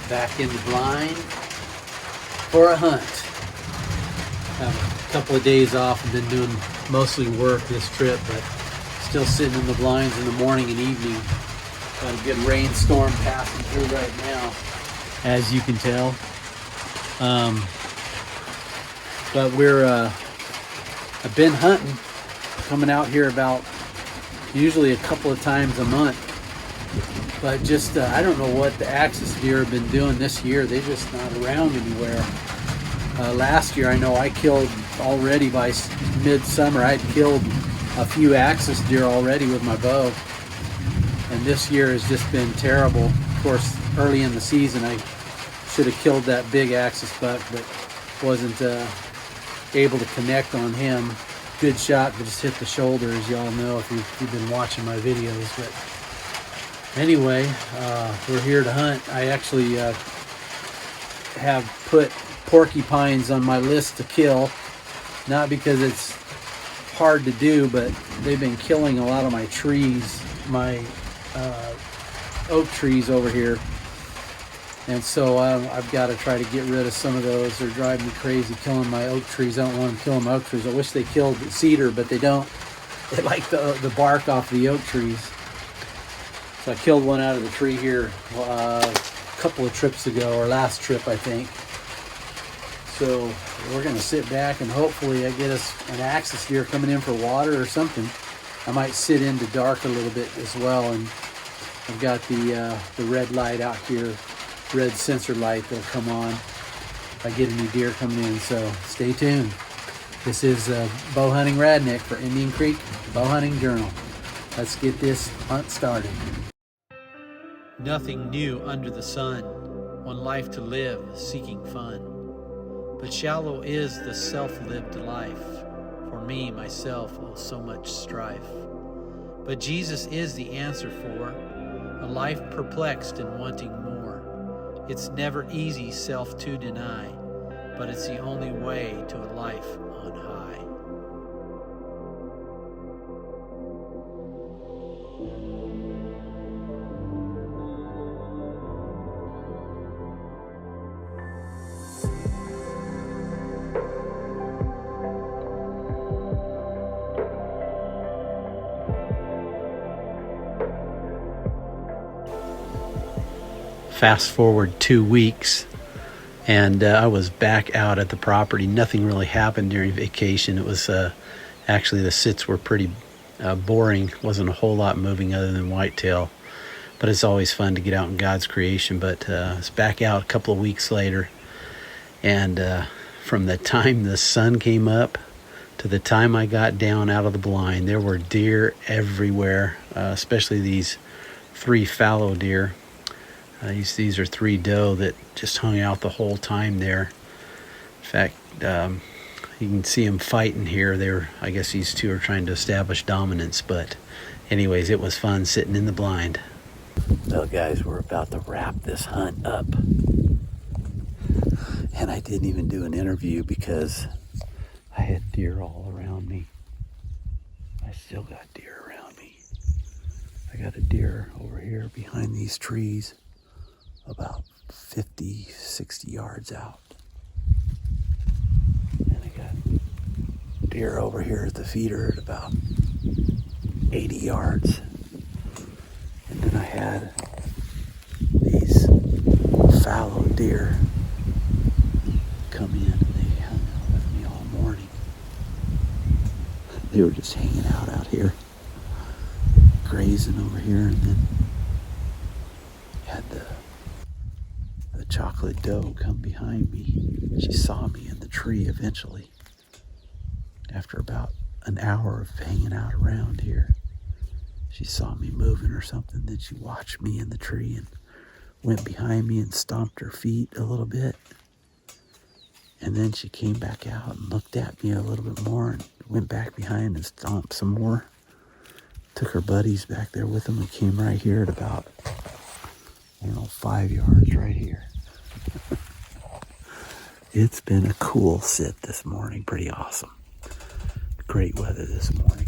back in the blind for a hunt. Have a couple of days off. I've been doing mostly work this trip, but still sitting in the blinds in the morning and evening. Got a good rainstorm passing through right now, as you can tell. But I've been hunting, coming out here about usually a couple of times a month. But just, I don't know what the axis deer have been doing this year. They're just not around anywhere. Last year, I know I killed already by midsummer. I'd killed a few axis deer already with my bow. And this year has just been terrible. Of course, early in the season, I should have killed that big axis buck, but wasn't able to connect on him. Good shot, but just hit the shoulder, as y'all know if you've been watching my videos. But anyway, we're here to hunt. I actually have put porcupines on my list to kill, not because it's hard to do, but they've been killing a lot of my trees, my oak trees over here. And so I've got to try to get rid of some of those. They're driving me crazy, killing my oak trees. I don't want them killing my oak trees. I wish they killed cedar, but they don't. They like the bark off the oak trees. So I killed one out of the tree here a couple of trips ago, or last trip, I think. So we're going to sit back and hopefully I get us an axis deer coming in for water or something. I might sit into dark a little bit as well. And I've got the red light out here. Red sensor light that'll come on if I get any deer coming in, so stay tuned. This is Bow Hunting Radnick for Indian Creek Bow Hunting Journal. Let's get this hunt started. Nothing new under the sun, one life to live, seeking fun. But shallow is the self-lived life, for me, myself, oh so much strife. But Jesus is the answer for a life perplexed and wanting more. It's never easy self to deny, but it's the only way to a life on high. Fast forward 2 weeks, and I was back out at the property. Nothing really happened during vacation. It was actually the sits were pretty boring. Wasn't a whole lot moving other than whitetail, but it's always fun to get out in God's creation. But I was back out a couple of weeks later, and from the time the sun came up to the time I got down out of the blind, there were deer everywhere, especially these 3 fallow deer. These are 3 doe that just hung out the whole time there. In fact, you can see them fighting here. I guess these 2 are trying to establish dominance. But anyways, it was fun sitting in the blind. Well, guys, we're about to wrap this hunt up. And I didn't even do an interview because I had deer all around me. I still got deer around me. I got a deer over here behind these trees, about 50, 60 yards out. And I got deer over here at the feeder at about 80 yards. And then I had these fallow deer come in, and they hung out with me all morning. They were just hanging out here, grazing over here, and then had the chocolate doe come behind me. She saw me in the tree eventually. After about an hour of hanging out around here, she saw me moving or something. Then she watched me in the tree and went behind me and stomped her feet a little bit. And then she came back out and looked at me a little bit more and went back behind and stomped some more. Took her buddies back there with them and came right here at about, 5 yards right here. It's been a cool sit this morning. Pretty awesome. Great weather this morning.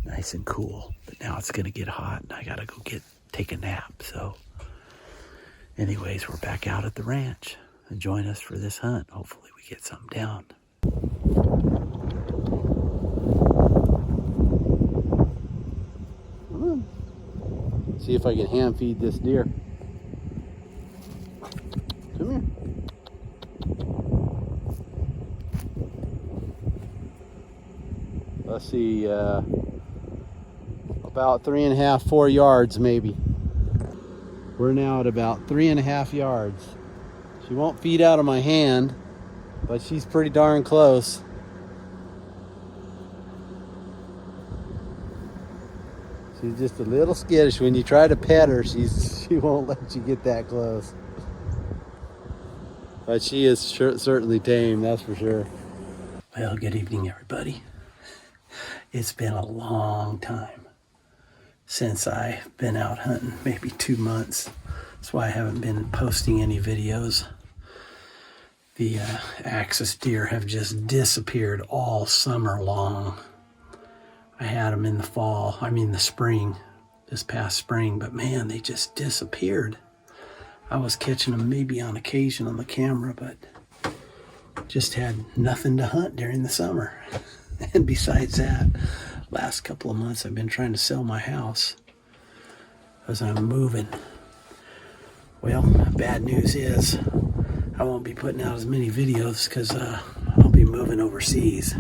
Nice and cool. But now it's going to get hot and I got to go take a nap. So Anyways, we're back out at the ranch. And join us for this hunt. Hopefully we get something down. See if I can hand feed this deer. Come here. Let's see, about 3.5, 4 yards maybe. We're now at about 3.5 yards. She won't feed out of my hand, but she's pretty darn close. She's just a little skittish. When you try to pet her, she won't let you get that close. But she is certainly tame, that's for sure. Well, good evening, everybody. It's been a long time since I've been out hunting, maybe 2 months. That's why I haven't been posting any videos. The axis deer have just disappeared all summer long. I had them in the fall, the spring, this past spring, but man, they just disappeared. I was catching them maybe on occasion on the camera, but just had nothing to hunt during the summer. And besides that, last couple of months I've been trying to sell my house as I'm moving. Well, bad news is I won't be putting out as many videos because I'll be moving overseas.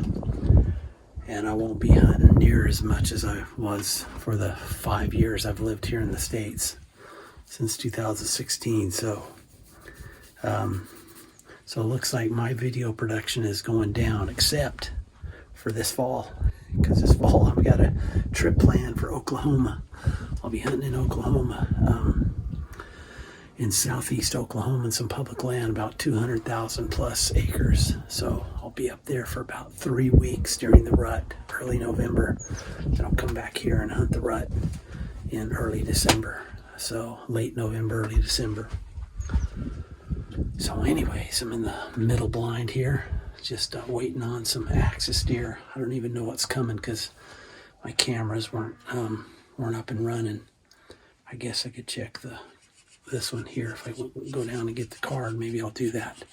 And I won't be hunting near as much as I was for the 5 years I've lived here in the States, since 2016. So it looks like my video production is going down, except for this fall. Because this fall I've got a trip planned for Oklahoma. I'll be hunting in Oklahoma, in southeast Oklahoma, in some public land, about 200,000 plus acres. So I'll be up there for about 3 weeks during the rut, early November. Then I'll come back here and hunt the rut in early December. So late November, early December. So anyways, I'm in the middle blind here, just waiting on some axis deer. I don't even know what's coming because my cameras weren't up and running. I guess I could check this one here. If I go down and get the card, maybe I'll do that.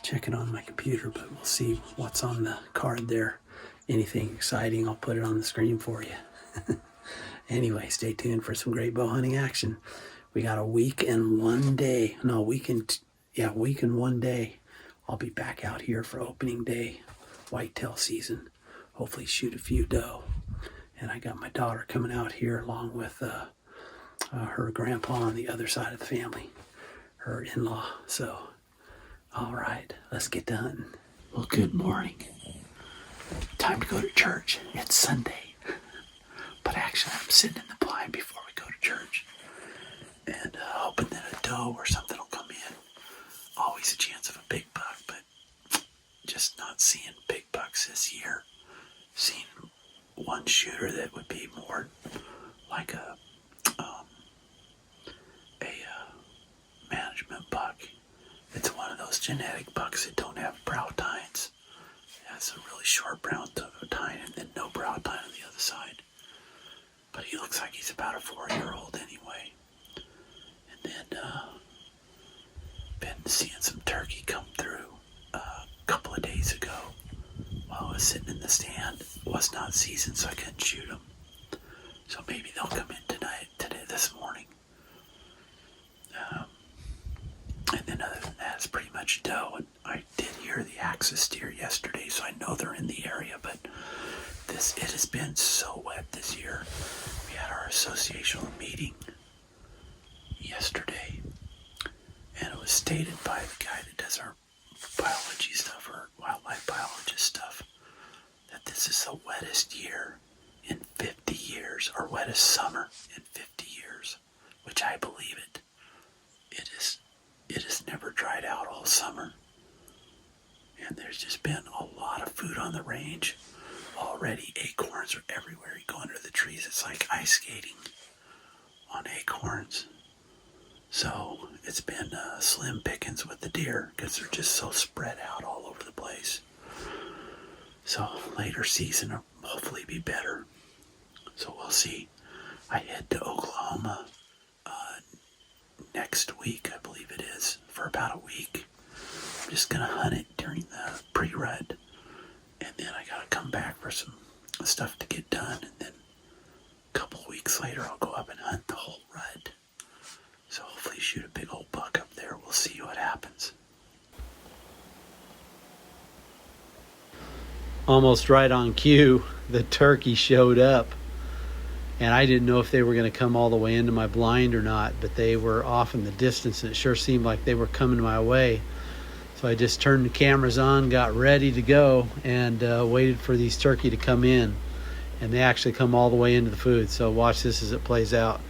Check it on my computer, but we'll see what's on the card there. Anything exciting, I'll put it on the screen for you. Anyway, stay tuned for some great bow hunting action. We got a week and 1 day. No, week and 1 day. I'll be back out here for opening day, whitetail season. Hopefully shoot a few doe. And I got my daughter coming out here along with her grandpa on the other side of the family, her in-law. So, all right, let's get to hunting. Well, good morning. Time to go to church. It's Sunday. But actually, I'm sitting in the blind before we go to church and hoping that a doe or something will come in. Always a chance of a big buck, but just not seeing big bucks this year. Seen one shooter that would be more like a management buck. It's one of those genetic bucks that don't have brow tines. It has a really short brow tine and then no brow tine on the other side. But he looks like he's about a 4-year-old anyway. And then been seeing some turkey come through a couple of days ago while I was sitting in the stand. It was not seasoned, so I couldn't shoot them. So maybe they'll come in this morning. And then other than that, it's pretty much doe. And I did hear the axis deer yesterday, so I know they're in the area. But it has been so wet this year. We had our associational meeting yesterday, and it was stated by the guy that does our biology stuff, or wildlife biologist stuff, that this is the wettest year in 50 years, or wettest summer in 50 years, which I believe it. It has never dried out all summer. And there's just been a lot of food on the range. Already acorns are everywhere. You go under the trees, it's like ice skating on acorns. So it's been slim pickings with the deer because they're just so spread out all over the place. So later season will hopefully be better. So we'll see. I head to Oklahoma next week, I believe it is, for about a week. I'm just going to hunt it during the pre-rut, and then I got to come back for some stuff to get done, and then a couple weeks later I'll go up and hunt the whole rut. So hopefully shoot a big old buck up there. We'll see what happens. Almost right on cue, the turkey showed up. And I didn't know if they were going to come all the way into my blind or not, but they were off in the distance, and it sure seemed like they were coming my way. So I just turned the cameras on, got ready to go, and waited for these turkey to come in. And they actually come all the way into the food. So watch this as it plays out.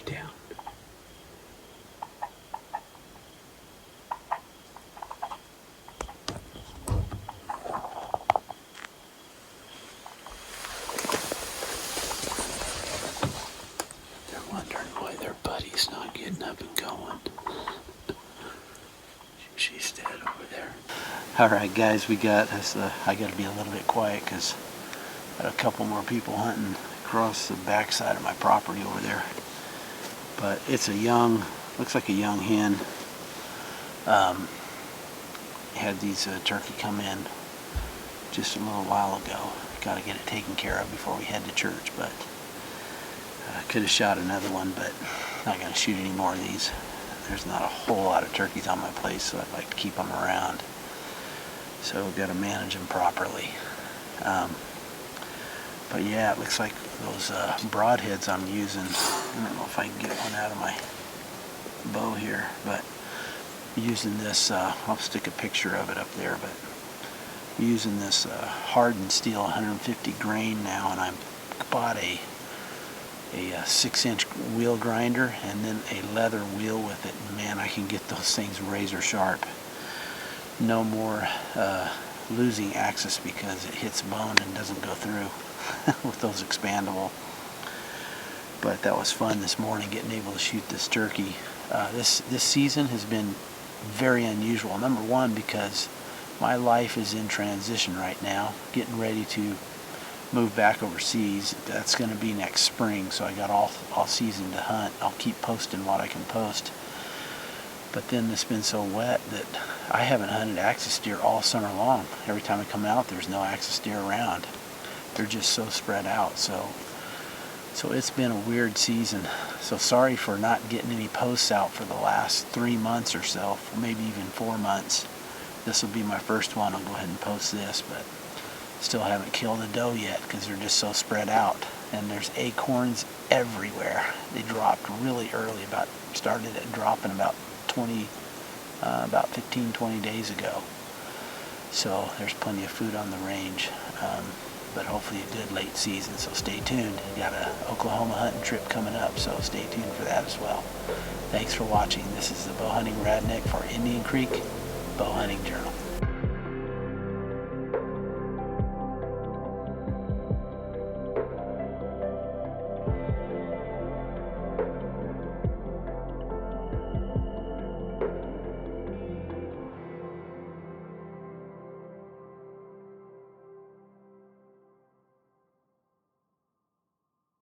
Down. They're wondering why their buddy's not getting up and going. She's dead over there. Alright guys, we got this. I got to be a little bit quiet because I got a couple more people hunting across the backside of my property over there. But it's a young, looks like a young hen. Had these turkey come in just a little while ago. Got to get it taken care of before we head to church, but could have shot another one, but not going to shoot any more of these. There's not a whole lot of turkeys on my place, so I'd like to keep them around. So we've got to manage them properly. But yeah, it looks like those broadheads I'm using, I don't know if I can get one out of my bow here, but using this, I'll stick a picture of it up there, but I'm using this hardened steel 150 grain now, and I bought a 6-inch wheel grinder and then a leather wheel with it. Man, I can get those things razor sharp. No more losing axis because it hits bone and doesn't go through with those expandable. But that was fun this morning, getting able to shoot this turkey. This season has been very unusual. Number one, because my life is in transition right now, getting ready to move back overseas. That's going to be next spring, so I got all season to hunt. I'll keep posting what I can post. But then it's been so wet that I haven't hunted axis deer all summer long. Every time I come out, there's no axis deer around. They're just so spread out. So it's been a weird season. So sorry for not getting any posts out for the last 3 months or so, maybe even 4 months. This will be my first one. I'll go ahead and post this, but still haven't killed a doe yet because they're just so spread out. And there's acorns everywhere. They dropped really early. Started at dropping about 15-20 days ago. So there's plenty of food on the range. But hopefully a good late season, so stay tuned. Got a Oklahoma hunting trip coming up, so stay tuned for that as well. Thanks for watching. This is the Bow Hunting Radneck for Indian Creek Bow Hunting Journal.